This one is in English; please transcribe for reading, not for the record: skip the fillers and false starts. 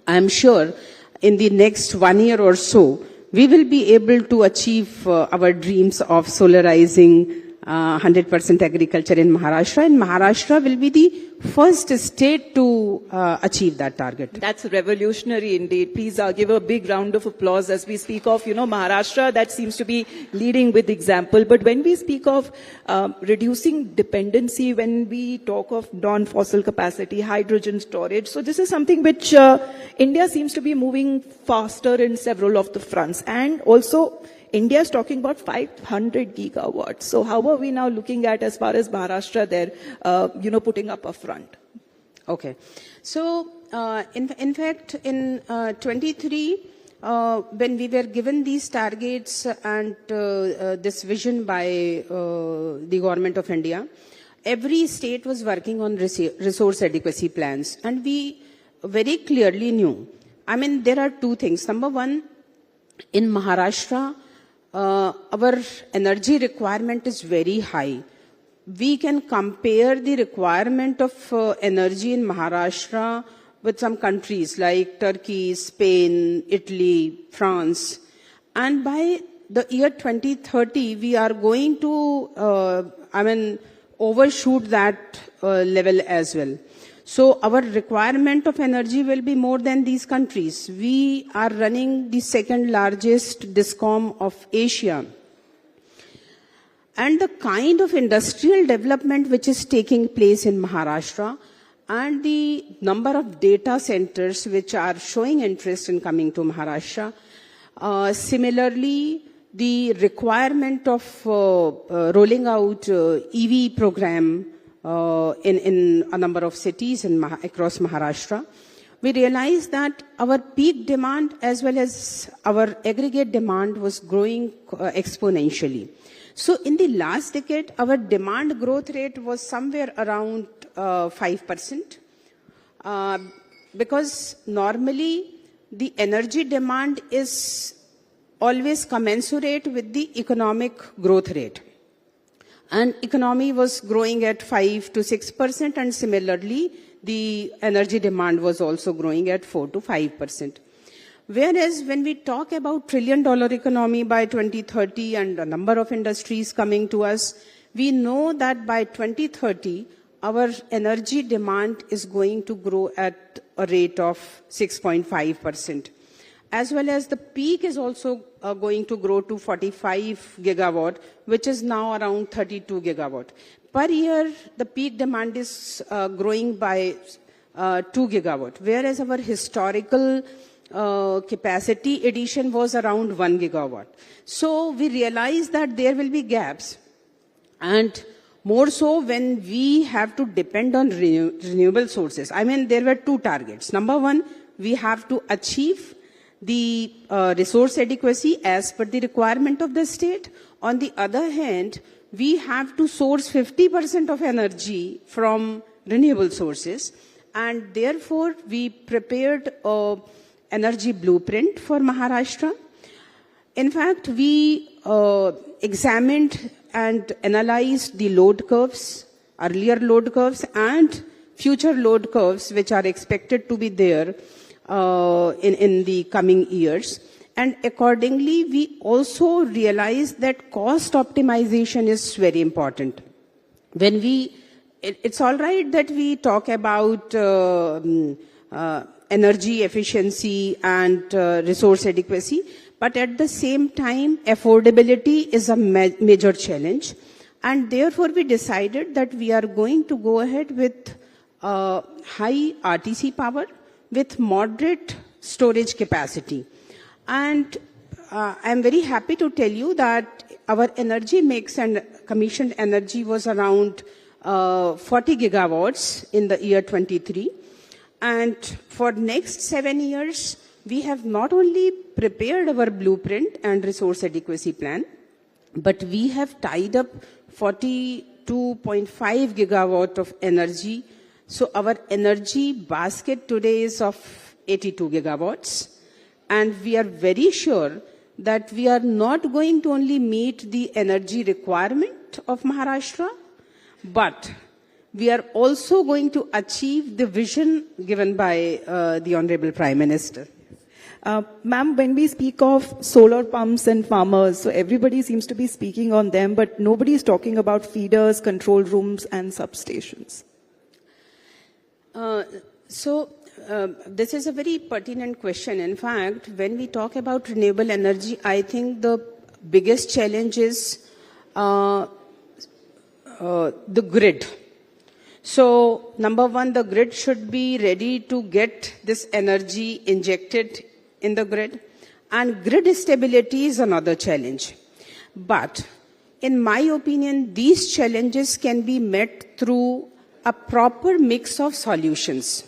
I am sure in the next 1 year or so, we will be able to achieve our dreams of solarizing 100% agriculture in Maharashtra, and Maharashtra will be the first state to achieve that target. That's revolutionary indeed. Please give a big round of applause as we speak of, Maharashtra, that seems to be leading with example. But when we speak of reducing dependency, when we talk of non-fossil capacity, hydrogen storage, so this is something which India seems to be moving faster in several of the fronts. And also, India is talking about 500 gigawatts. So how are we now looking at as far as Maharashtra there, putting up a front? Okay. So, in fact, in 23, when we were given these targets and this vision by the government of India, every state was working on resource adequacy plans. And we very clearly knew, there are two things. Number one, in Maharashtra, our energy requirement is very high. We can compare the requirement of energy in Maharashtra with some countries like Turkey, Spain, Italy, France. And by the year 2030, we are going to, overshoot that level as well. So our requirement of energy will be more than these countries. We are running the second largest DISCOM of Asia. And the kind of industrial development which is taking place in Maharashtra and the number of data centers which are showing interest in coming to Maharashtra. Similarly, the requirement of rolling out EV program in a number of cities across Maharashtra, we realized that our peak demand as well as our aggregate demand was growing exponentially. So in the last decade, our demand growth rate was somewhere around 5%, because normally the energy demand is always commensurate with the economic growth rate. And economy was growing at 5 to 6%, and similarly, the energy demand was also growing at 4 to 5%. Whereas when we talk about $1 trillion economy by 2030 and a number of industries coming to us, we know that by 2030, our energy demand is going to grow at a rate of 6.5%. As well as the peak is also going to grow to 45 gigawatt, which is now around 32 gigawatt. Per year, the peak demand is growing by 2 gigawatt, whereas our historical capacity addition was around 1 gigawatt. So we realized that there will be gaps, and more so when we have to depend on renewable sources. There were two targets. Number one, we have to achieve the resource adequacy as per the requirement of the state. On the other hand, we have to source 50% of energy from renewable sources, and therefore we prepared an energy blueprint for Maharashtra. In fact, we examined and analyzed the load curves, earlier load curves and future load curves which are expected to be there in the coming years. And accordingly, we also realized that cost optimization is very important. When it's all right that we talk about energy efficiency and resource adequacy, but at the same time, affordability is a major challenge. And therefore, we decided that we are going to go ahead with high RTC power with moderate storage capacity. And I'm very happy to tell you that our energy mix and commissioned energy was around 40 gigawatts in the year 23. And for next 7 years, we have not only prepared our blueprint and resource adequacy plan, but we have tied up 42.5 gigawatt of energy. So our energy basket today is of 82 gigawatts. And we are very sure that we are not going to only meet the energy requirement of Maharashtra, but we are also going to achieve the vision given by the Honorable Prime Minister. Ma'am, when we speak of solar pumps and farmers, so everybody seems to be speaking on them, but nobody is talking about feeders, control rooms, and substations. This is a very pertinent question. In fact, when we talk about renewable energy, I think the biggest challenge is the grid. So, number one, the grid should be ready to get this energy injected in the grid. And grid stability is another challenge. But, in my opinion, these challenges can be met through a proper mix of solutions.